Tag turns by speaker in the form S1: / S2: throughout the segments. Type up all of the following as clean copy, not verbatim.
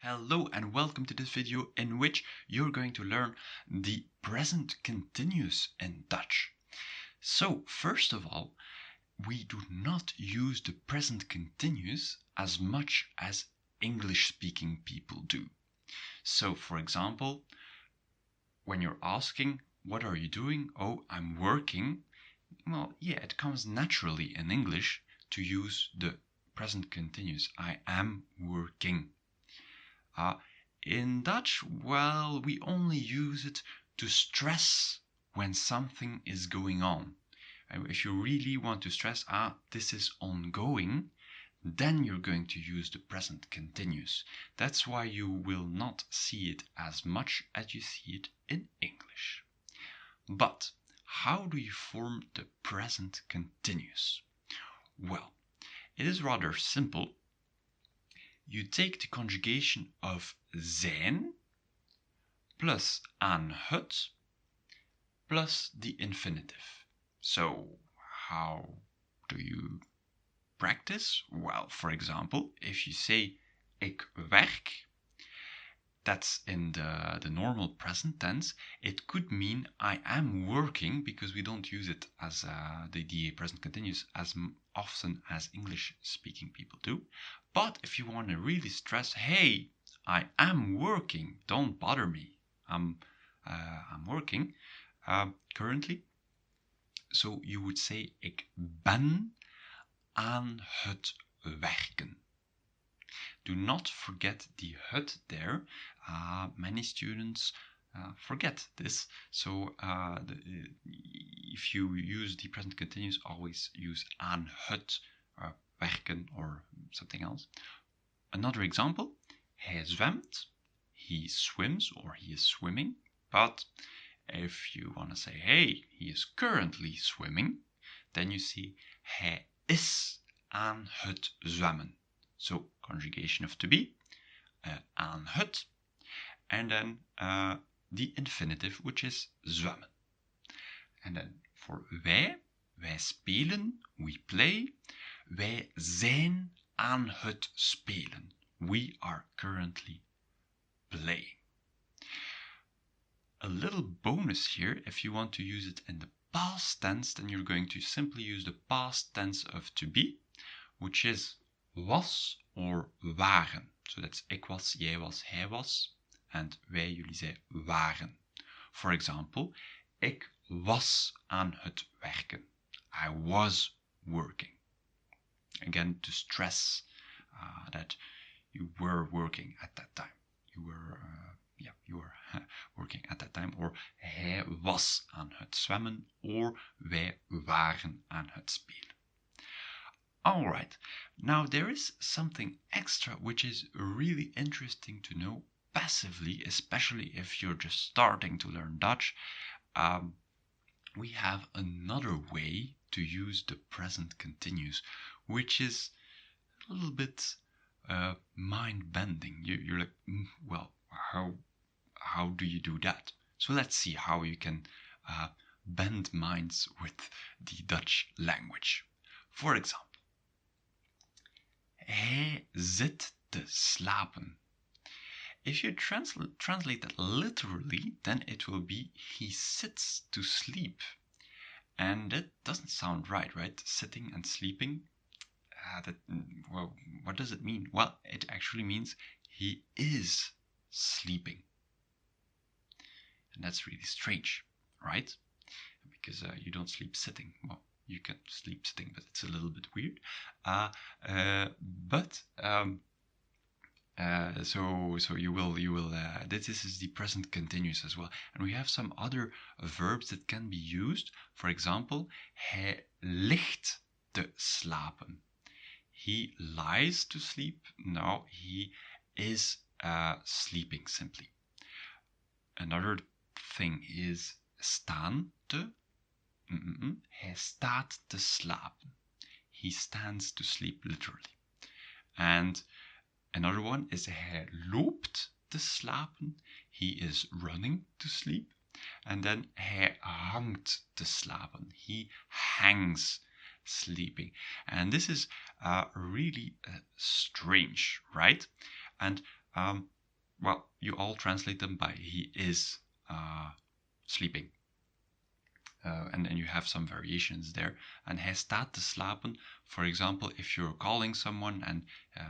S1: Hello and welcome to this video in which you're going to learn the present continuous in Dutch. So first of all, we do not use the present continuous as much as English speaking people do. So for example, when you're asking, what are you doing? Oh, I'm working. Well, yeah, it comes naturally in English to use the present continuous. I am working. In Dutch, well, we only use it to stress when something is going on. If you really want to stress, this is ongoing, then you're going to use the present continuous. That's why you will not see it as much as you see it in English. But how do you form the present continuous? Well, it is rather simple. You take the conjugation of zijn plus aan het plus the infinitive. So how do you practice? Well, for example, if you say ik werk, that's in the normal present tense. It could mean I am working, because we don't use it as the present continuous as often as English speaking people do. But if you want to really stress, hey, I am working, don't bother me, I'm working currently. So you would say ik ben aan het werken. Do not forget the het there. Many students forget this. So if you use the present continuous, always use aan het werken or something else. Another example, hij zwemt, he swims or he is swimming. But if you want to say, hey, he is currently swimming, then you see hij is aan het zwemmen. So conjugation of to be, aan het, and then the infinitive, which is zwemmen. And then for wij spelen, we play, wij zijn aan het spelen. We are currently playing. A little bonus here, if you want to use it in the past tense, then you're going to simply use the past tense of to be, which is was or waren. So that's ik was, jij was, hij was. And wij, jullie, zij waren. For example, ik was aan het werken. I was working. Again, to stress that you were working at that time. You were working at that time. Or hij was aan het zwemmen. Or wij waren aan het spelen. Alright, now there is something extra which is really interesting to know passively, especially if you're just starting to learn Dutch. We have another way to use the present continuous, which is a little bit mind-bending. You're like, well, how do you do that? So let's see how you can bend minds with the Dutch language. For example, hij zit te slapen. If you translate that literally, then it will be he sits to sleep. And that doesn't sound right? Sitting and sleeping. Well, what does it mean? Well, it actually means he is sleeping. And that's really strange, right? Because you don't sleep sitting. Well, you can sleep sitting, but it's a little bit weird. So you will. This is the present continuous as well, and we have some other verbs that can be used. For example, hij ligt te slapen. He lies to sleep. No, he is sleeping simply. Another thing is staan te. Hij staat te slapen. He stands to sleep literally. And another one is hij loopt te slapen. He is running to sleep. And then hij hangt te slapen. He hangs sleeping. And this is really strange, right? And well, you all translate them by he is sleeping. And then you have some variations there. And hij staat te slapen. For example, if you're calling someone and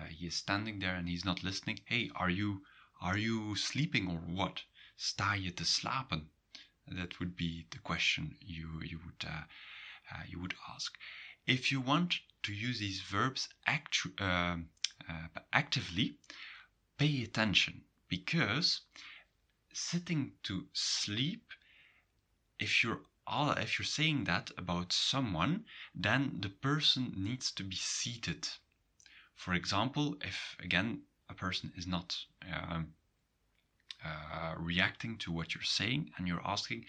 S1: he is standing there and he's not listening. Hey, are you sleeping or what? Sta je te slapen? That would be the question you would ask. If you want to use these verbs actively, pay attention, because sitting to sleep, if you're saying that about someone, then the person needs to be seated. For example, if again a person is not reacting to what you're saying and you're asking,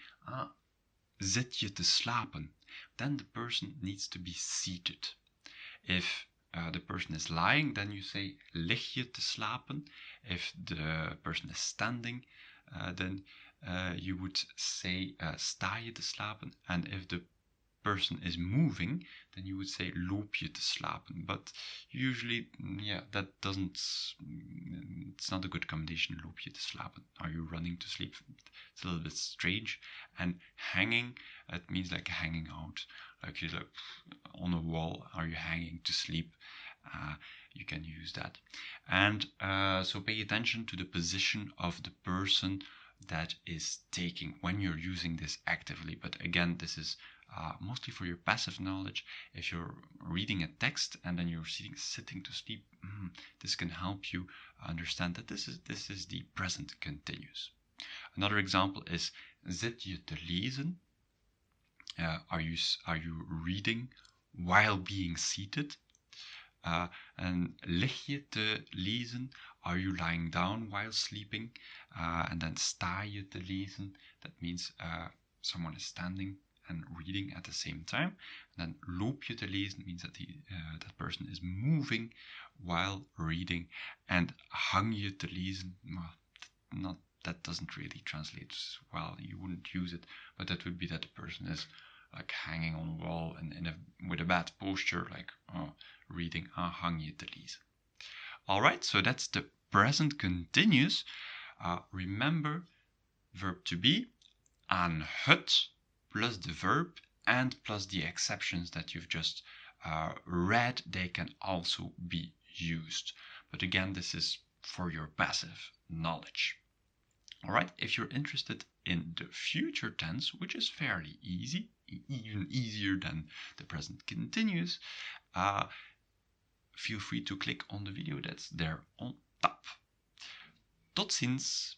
S1: zit je te slapen? Then the person needs to be seated. If the person is lying, then you say lig je te slapen. If the person is standing, then you would say sta je te slapen. And if the person is moving, then you would say loop je te slapen. But usually, that doesn't, it's not a good combination, loop je te slapen. Are you running to sleep? It's a little bit strange. And hanging, it means like hanging out, like you're like on a wall. Are you hanging to sleep? You can use that. And so pay attention to the position of the person that is taking when you're using this actively. But again, this is mostly for your passive knowledge. If you're reading a text and then you're sitting to sleep, this can help you understand that this is the present continuous. Another example is zit je te lezen? Are you reading while being seated? And lig je te lezen? Are you lying down while sleeping? And then sta je te lezen? That means someone is standing and reading at the same time. And then loop je te lezen means that that person is moving while reading. And hang je te lezen, well, that doesn't really translate well. You wouldn't use it, but that would be that the person is like hanging on a wall and with a bad posture, like reading hang je te lezen. All right, so that's the present continuous. Remember, verb to be, aan het, plus the verb and plus the exceptions that you've just read, they can also be used. But again, this is for your passive knowledge. All right, if you're interested in the future tense, which is fairly easy, even easier than the present continuous, feel free to click on the video that's there on top. Tot ziens!